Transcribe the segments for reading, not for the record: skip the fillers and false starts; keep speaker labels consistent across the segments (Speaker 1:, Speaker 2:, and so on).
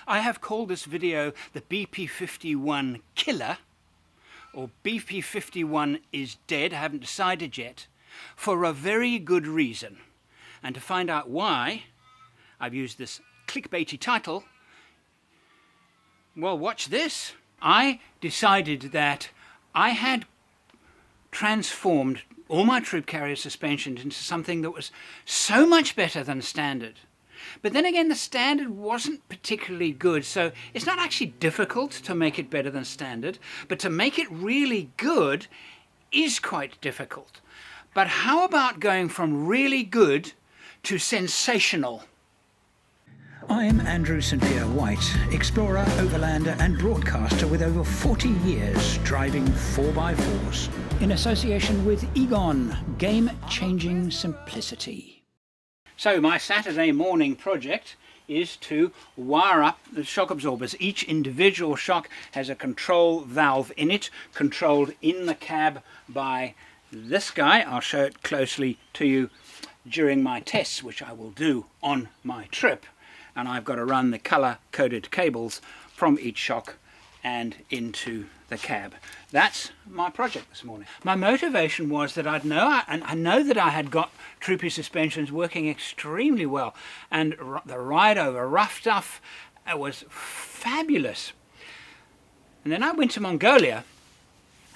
Speaker 1: I have called this video the BP-51 Killer, or BP-51 is dead, I haven't decided yet, for a very good reason. And to find out why, I've used this clickbaity title. Well, watch this. I decided that I had transformed all my troop carrier suspensions into something that was so much better than standard. But then again, the standard wasn't particularly good, so it's not actually difficult to make it better than standard, but to make it really good is quite difficult. But how about going from really good to sensational?
Speaker 2: I'm Andrew St Pierre White, explorer, overlander and broadcaster with over 40 years driving 4x4s in association with Egon, game-changing simplicity.
Speaker 1: So my Saturday morning project is to wire up the shock absorbers. Each individual shock has a control valve in it, controlled in the cab by this guy. I'll show it closely to you during my tests, which I will do on my trip. And I've got to run the color-coded cables from each shock and into the cab. That's my project this morning. My motivation was that I know that I had got troopy suspensions working extremely well, and the ride over rough stuff was fabulous. And then I went to Mongolia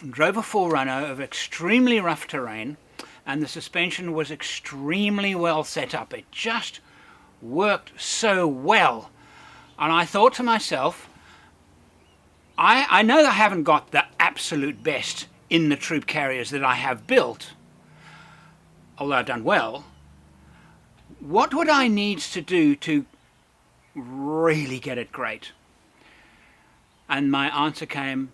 Speaker 1: and drove a 4Runner over extremely rough terrain, and the suspension was extremely well set up. It just worked so well. And I thought to myself, I know I haven't got the absolute best in the troop carriers that I have built, although I've done well. What would I need to do to really get it great? And my answer came,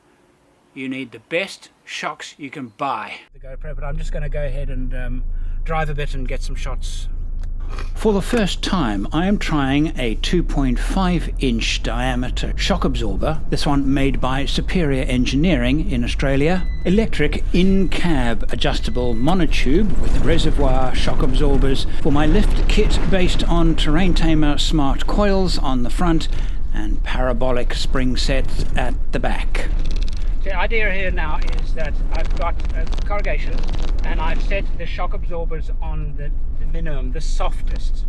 Speaker 1: you need the best shocks you can buy. The GoPro, but I'm just going to go ahead and drive a bit and get some shots.
Speaker 2: For the first time, I am trying a 2.5-inch diameter shock absorber, this one made by Superior Engineering in Australia. Electric in-cab adjustable monotube with reservoir shock absorbers for my lift kit based on Terrain Tamer smart coils on the front and parabolic spring sets at the back.
Speaker 1: The idea here now is that I've got corrugation, and I've set the shock absorbers on the minimum, the softest,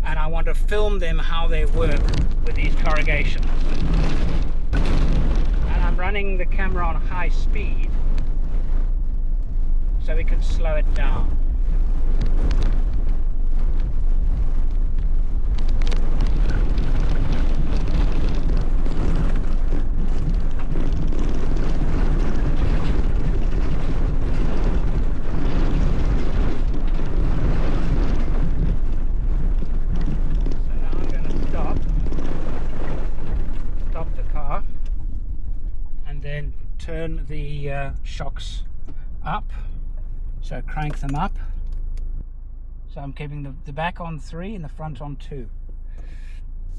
Speaker 1: and I want to film them how they work with these corrugations. And I'm running the camera on high speed so we can slow it down. Turn the shocks up, so crank them up. So I'm keeping the back on 3 and the front on 2.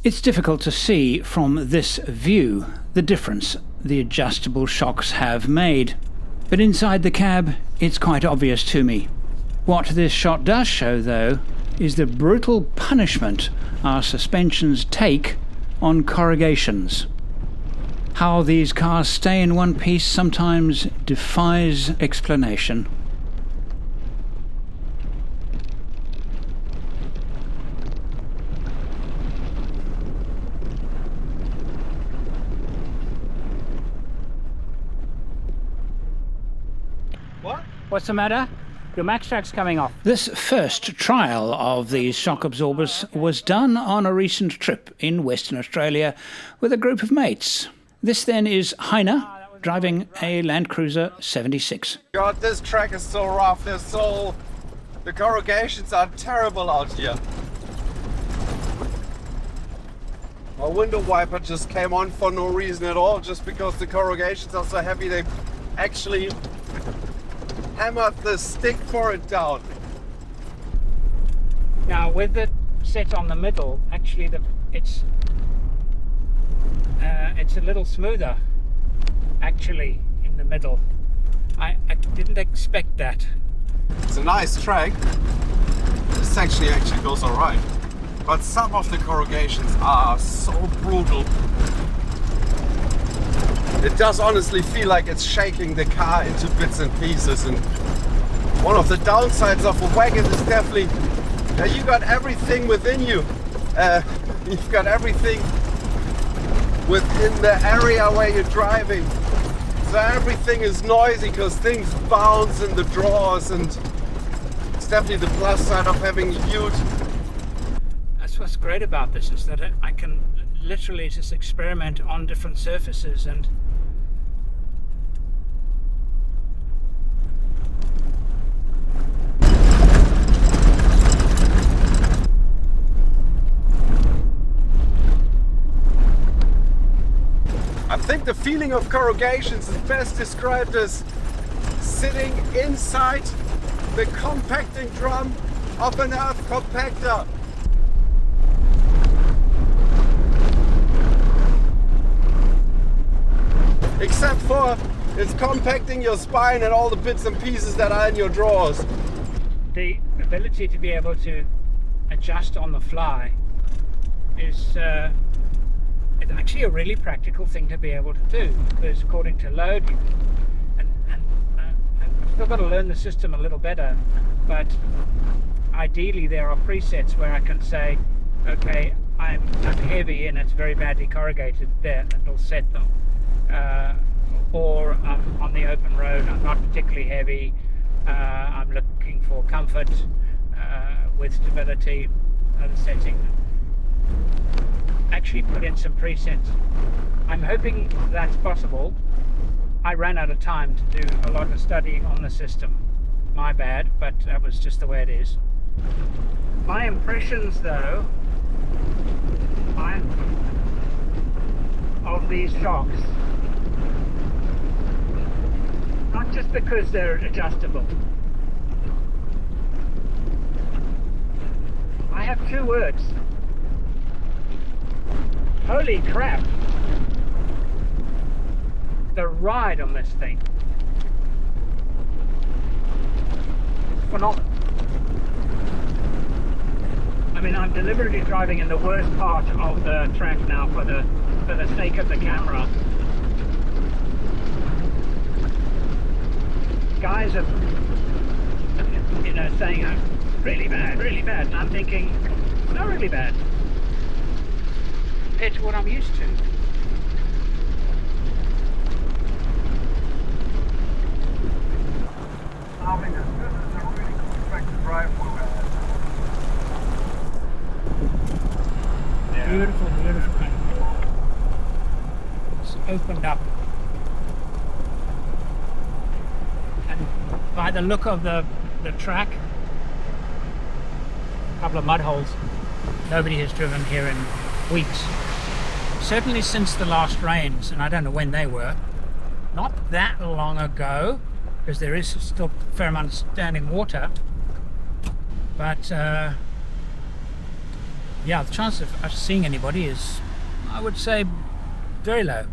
Speaker 2: It's difficult to see from this view the difference the adjustable shocks have made, but inside the cab it's quite obvious to me. What this shot does show, though, is the brutal punishment our suspensions take on corrugations. How these cars stay in one piece sometimes defies explanation.
Speaker 1: What? What's the matter? Your max track's coming off.
Speaker 2: This first trial of these shock absorbers was done on a recent trip in Western Australia with a group of mates. This then is Heiner, driving a Landcruiser 76.
Speaker 3: God, this track is so rough, the corrugations are terrible out here. My window wiper just came on for no reason at all, just because the corrugations are so heavy they actually hammered the stick for it down.
Speaker 1: Now with the set on the middle, actually it's a little smoother actually in the middle. I didn't expect that.
Speaker 3: It's a nice track. This section actually goes alright. but some of the corrugations are so brutal. It does honestly feel like it's shaking the car into bits and pieces. And one of the downsides of a wagon is definitely that you got everything within you. You've got everything within the area where you're driving. So everything is noisy because things bounce in the drawers, and it's definitely the plus side of having a huge.
Speaker 2: That's what's great about this, is that I can literally just experiment on different surfaces. And
Speaker 3: I think the feeling of corrugations is best described as sitting inside the compacting drum of an earth compactor. Except for it's compacting your spine and all the bits and pieces that are in your drawers.
Speaker 2: the ability to be able to adjust on the fly is it's actually a really practical thing to be able to do, because according to load, I've still got to learn the system a little better, but ideally there are presets where I can say, okay, I'm heavy and it's very badly corrugated, there, and it'll set them. Or on the open road, I'm not particularly heavy, I'm looking for comfort with stability, another setting. Actually put in some presets. I'm hoping that's possible. I ran out of time to do a lot of studying on the system. My bad, but that was just the way it is. My impressions though of these shocks, not just because they're adjustable. I have two words. Holy crap! The ride on this thing, it's phenomenal. I mean, I'm deliberately driving in the worst part of the track now for the sake of the camera. Guys are, you know, saying really bad, and I'm thinking, not really bad compared to what I'm used to.
Speaker 3: I mean, this is a really cool track to drive for. Yeah.
Speaker 2: Beautiful, beautiful. It's opened up. And by the look of the track, a couple of mud holes. Nobody has driven here in weeks. Certainly since the last rains, and I don't know when they were. Not that long ago, because there is still a fair amount of standing water. But yeah, the chance of us seeing anybody is, I would say, very low.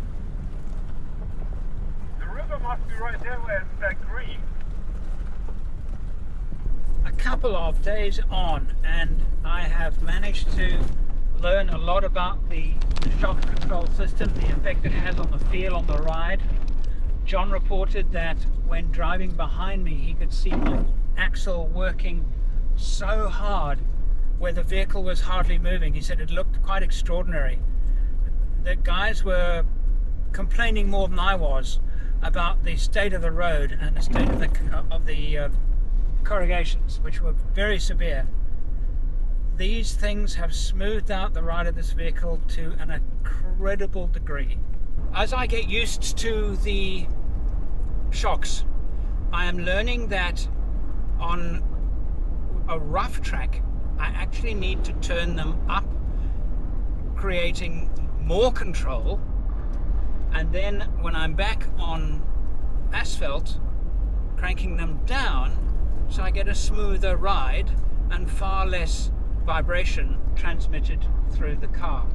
Speaker 3: The river must be right there where it's that green.
Speaker 2: A couple of days on, and I have managed to learn a lot about the shock control system, the effect it has on the feel on the ride. John reported that when driving behind me, he could see my axle working so hard where the vehicle was hardly moving. He said it looked quite extraordinary. The guys were complaining more than I was about the state of the road and the state of the corrugations, which were very severe. These things have smoothed out the ride of this vehicle to an incredible degree. As I get used to the shocks, I am learning that on a rough track, I actually need to turn them up, creating more control, and then when I'm back on asphalt, cranking them down so I get a smoother ride and far less vibration transmitted through the car.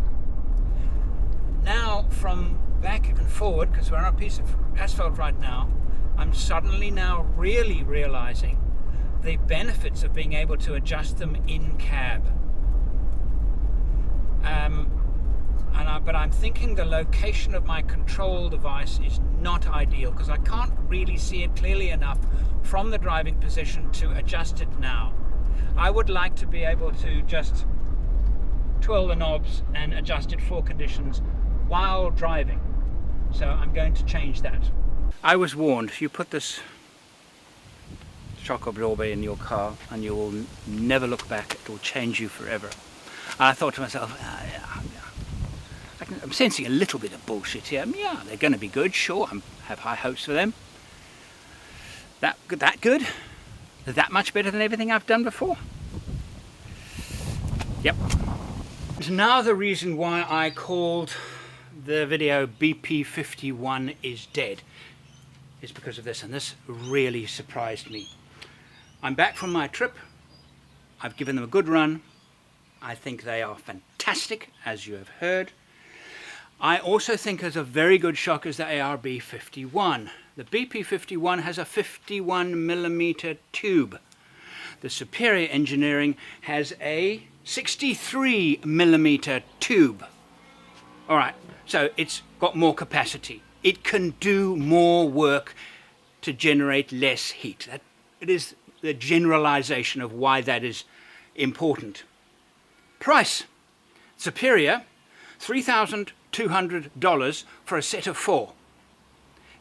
Speaker 2: Now from back and forward, because we're on a piece of asphalt right now, I'm suddenly now really realizing the benefits of being able to adjust them in cab. But I'm thinking the location of my control device is not ideal because I can't really see it clearly enough from the driving position to adjust it now. I would like to be able to just twirl the knobs and adjust it for conditions while driving. So I'm going to change that. I was warned, if you put this shock absorber in your car and you will never look back, it will change you forever. And I thought to myself, I'm sensing a little bit of bullshit here. Yeah, they're going to be good, sure, I have high hopes for them. That good? That much better than everything I've done before? Yep. Now the reason why I called the video BP-51 is dead is because of this, and this really surprised me. I'm back from my trip. I've given them a good run. I think they are fantastic, as you have heard. I also think there's a very good shock is the ARB BP-51. The BP-51 has a 51mm tube. The Superior Engineering has a 63mm tube. All right, so it's got more capacity. It can do more work to generate less heat. It is the generalization of why that is important. Price. Superior, $3,200 for a set of 4.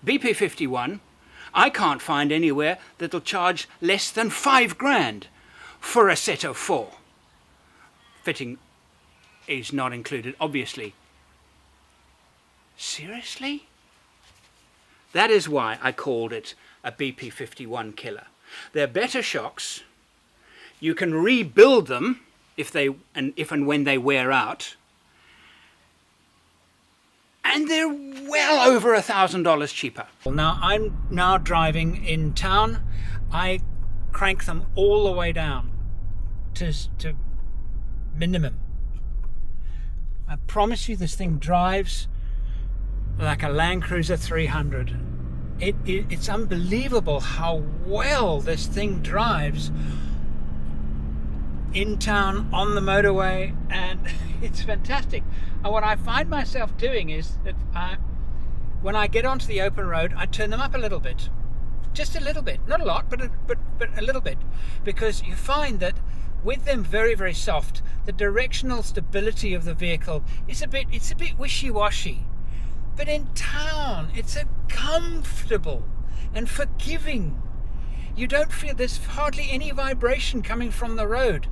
Speaker 2: BP-51, I can't find anywhere that'll charge less than $5,000 for a set of 4. Fitting is not included, obviously. Seriously? That is why I called it a BP-51 killer. They're better shocks. You can rebuild them if and when they wear out. And they're well over $1,000 cheaper. Now I'm driving in town. I crank them all the way down to minimum. I promise you this thing drives like a Landcruiser 300. It's unbelievable how well this thing drives in town, on the motorway, and it's fantastic. And what I find myself doing is that when I get onto the open road, I turn them up a little bit. Just a little bit, not a lot, but a little bit, because you find that with them very, very soft, the directional stability of the vehicle is it's a bit wishy-washy. But in town, it's a comfortable and forgiving. You don't feel there's hardly any vibration coming from the road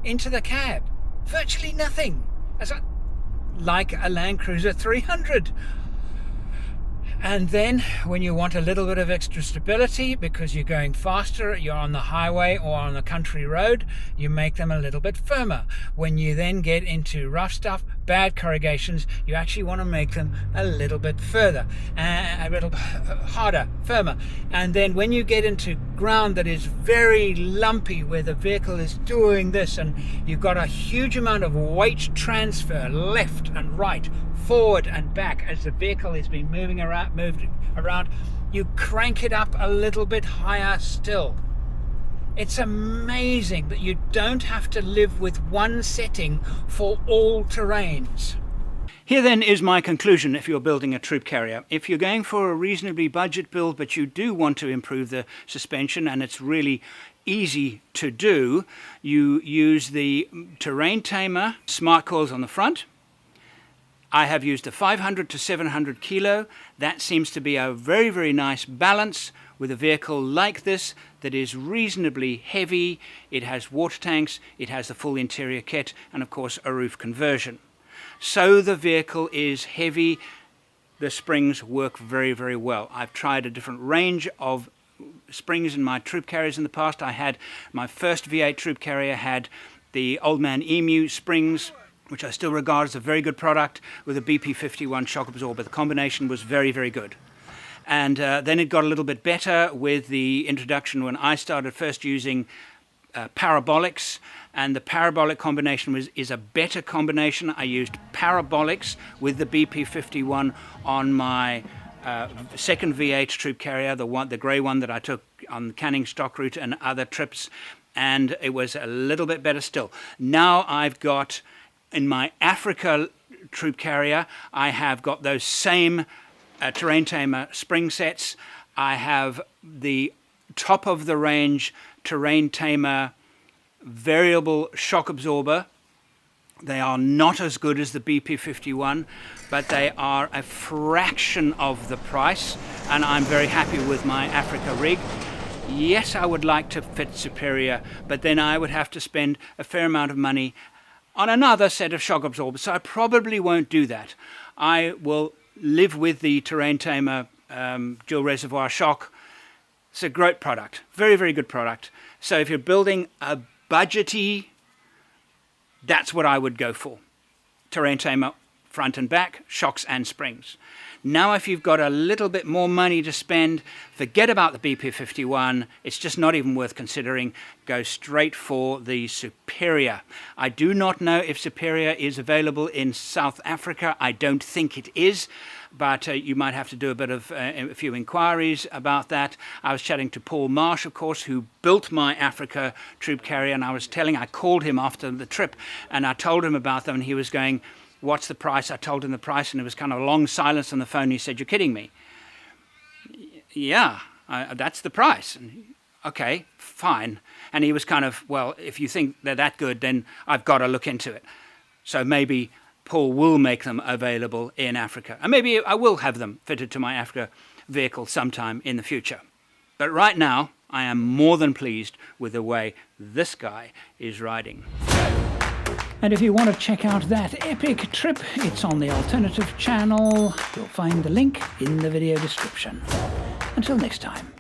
Speaker 2: into the cab. Virtually nothing. Like a Landcruiser 300. And then when you want a little bit of extra stability because you're going faster, you're on the highway or on a country road, you make them a little bit firmer. When you then get into rough stuff, bad corrugations, you actually want to make them a little bit further, a little harder, firmer. And then when you get into ground that is very lumpy, where the vehicle is doing this and you've got a huge amount of weight transfer left and right, forward and back as the vehicle is being moved around, you crank it up a little bit higher still. It's amazing that you don't have to live with one setting for all terrains. Here then is my conclusion if you're building a troop carrier. If you're going for a reasonably budget build but you do want to improve the suspension, and it's really easy to do, you use the terrain tamer smart coils on the front. I have used a 500 to 700 kilo. That seems to be a very, very nice balance with a vehicle like this that is reasonably heavy. It has water tanks, it has the full interior kit, and of course a roof conversion. So the vehicle is heavy. The springs work very, very well. I've tried a different range of springs in my troop carriers in the past. I had my first V8 troop carrier had the Old Man Emu springs, which I still regard as a very good product, with a BP-51 shock absorber. The combination was very, very good. And then it got a little bit better with the introduction when I started first using parabolics, and the parabolic combination is a better combination. I used parabolics with the BP-51 on my second V8 troop carrier, the grey one that I took on the Canning stock route and other trips, and it was a little bit better still. Now I've got
Speaker 1: in my Africa troop carrier, I have got those same terrain tamer spring sets. I have the top of the range terrain tamer variable shock absorber. They are not as good as the BP-51, but they are a fraction of the price, and I'm very happy with my Africa rig. Yes, I would like to fit Superior, but then I would have to spend a fair amount of money on another set of shock absorbers, so I probably won't do that. I will live with the terrain tamer dual reservoir shock. It's a great product, very, very good product. So if you're building a budgety, that's what I would go for. Terrain tamer, front and back, shocks and springs. Now if you've got a little bit more money to spend, forget about the BP-51. It's just not even worth considering. Go straight for the Superior. I do not know if Superior is available in South Africa. I don't think it is, but you might have to do a few inquiries about that. I was chatting to Paul Marsh, of course, who built my Africa troop carrier, and I called him after the trip, and I told him about them, and he was going, "What's the price?" I told him the price, and it was kind of a long silence on the phone. He said, "You're kidding me." Yeah, that's the price. And, okay, fine. And he was kind of, well, if you think they're that good, then I've got to look into it. So maybe Paul will make them available in Africa. And maybe I will have them fitted to my Africa vehicle sometime in the future. But right now, I am more than pleased with the way this guy is riding.
Speaker 2: And if you want to check out that epic trip, it's on the Alternative channel. You'll find the link in the video description. Until next time.